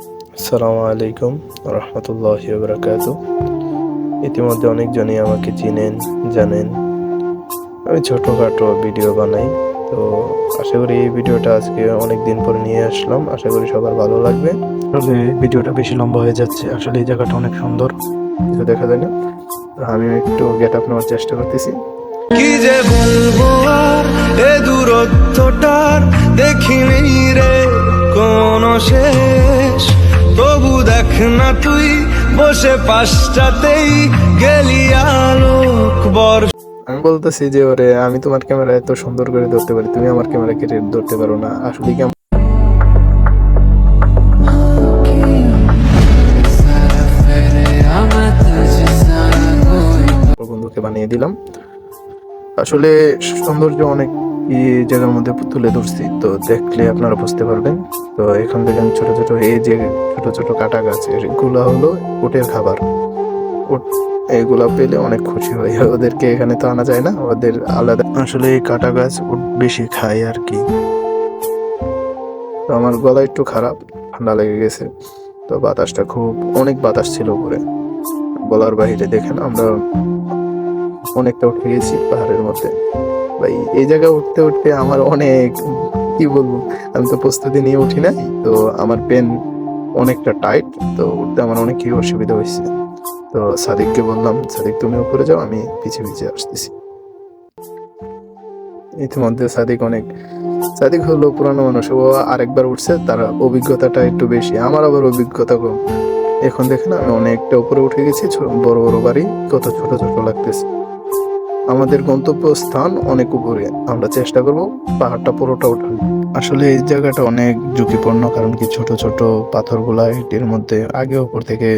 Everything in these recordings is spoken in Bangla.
আসসালামু আলাইকুম রহমতুল্লাহি ওয়া বারাকাতুহু। ইতিমধ্যে অনেকজনই আমাকে চিনেন, জানেন। আমি ছোটোখাটো ভিডিও বানাই। তো আশা করি এই ভিডিওটা আজকে অনেক দিন পরে নিয়ে আসলাম। আশা করি সবার ভালো লাগবে। আসলে ভিডিওটা বেশি লম্বা হয়ে যাচ্ছে। আসলে এই জায়গাটা অনেক সুন্দর, কিছু দেখা যায় না। তো আমি একটু গেট আপ নেওয়ার চেষ্টা করতেছি। কি যে বলবো আর এ দূরত্বটার দেখিনি রে কোনো শেষ। তবু দেখ না তুই বসে পাশটাতেই গেলি আলোক বর। আমি বলতেছি যে ওরে, আমি তোমার ক্যামেরা এত সুন্দর করে ধরতে পারি, তুমি আমার ক্যামেরা কেটে ধরতে পারো না। আসলে কি বন্ধুকে বানিয়ে দিলাম। আসলে সৌন্দর্য অনেক জায়গার মধ্যে তুলে ধরছি, তো দেখলে আপনারা বুঝতে পারবেন। তো এখান থেকে আমি ছোট ছোট এই যে ছোট ছোট কাটা গাছ, এগুলা হলো উটের খাবার। উট এগুলা পেলে অনেক খুশি হয়। ওদেরকে এখানে তো আনা যায় না, ওদের আলাদা। আসলে এই কাটা গাছ উট বেশি খায় আর কি। তো আমার গলা একটু খারাপ, ঠান্ডা লেগে গেছে। তো বাতাসটা খুব, অনেক বাতাস ছিল উপরে, বলার বাহিরে। দেখেন আমরা অনেকটা উঠে গেছি পাহাড়ের মধ্যে। ভাই এই জায়গায় উঠতে উঠতে আমার অনেক, কি বলবো, আমি তো প্রস্তুতি নিয়ে উঠি নাই। তো আমার পেন অনেকটা টাইট, তো উঠতে আমার অনেকই অসুবিধা হয়েছে। তো সাদিককে বললাম, সাদিক তুমি উপরে যাও, আমি পিছিয়ে পিছিয়ে আসতেছি। ইতিমধ্যে সাদিক হলো পুরানো মানুষ, ও আরেকবার উঠছে, তার অভিজ্ঞতাটা একটু বেশি, আমার আবার অভিজ্ঞতা কম। এখন দেখেন আমি অনেকটা উপরে উঠে গেছি। বড় বড় বাড়ি, কত ছোট ছোট লাগতেছে। আমাদের গন্তব্য স্থান অনেক উপরে, আমরা চেষ্টা করব পাহাড়টা পুরোটা ওঠার। আসলে এই জায়গাটা অনেক ঝুঁকিপূর্ণ, কারণ কি ছোট ছোট পাথরগুলা এটির মধ্যে আগে উপর থেকে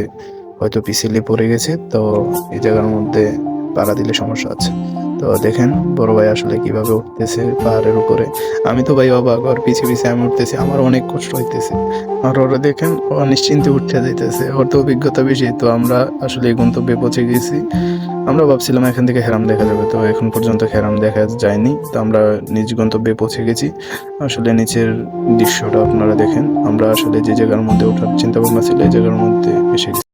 হয়তো পিছলে পড়ে গেছে। তো এই জায়গার মধ্যে পাড়া দিলে সমস্যা আছে। তো দেখেন বড় ভাই আসলে কিভাবে উঠতেছে পাহাড়ের উপরে। আমি তো ভাই অবাক, ওর পিছিয়ে পিছিয়ে আমি উঠতেছি, আমার অনেক কষ্ট হইতেছে। আর ওরা দেখেন ও নিশ্চিন্তে উঠতে যাইতেছে, ওর তো অভিজ্ঞতা বেশি। তো আমরা আসলে এই গন্তব্যে পৌঁছে গেছি। আমরা ভাবছিলাম এখান থেকে হেরাম দেখা যাবে, তো এখন পর্যন্ত হেরাম দেখা যায়নি। তো আমরা নিজ গন্তব্যে পৌঁছে গেছি। আসলে নিচের দৃশ্যটা আপনারা দেখেন। আমরা আসলে যে জায়গার মধ্যে ওঠার চিন্তা ভাবনা ছিল, এই জায়গার মধ্যে এসে গেছি।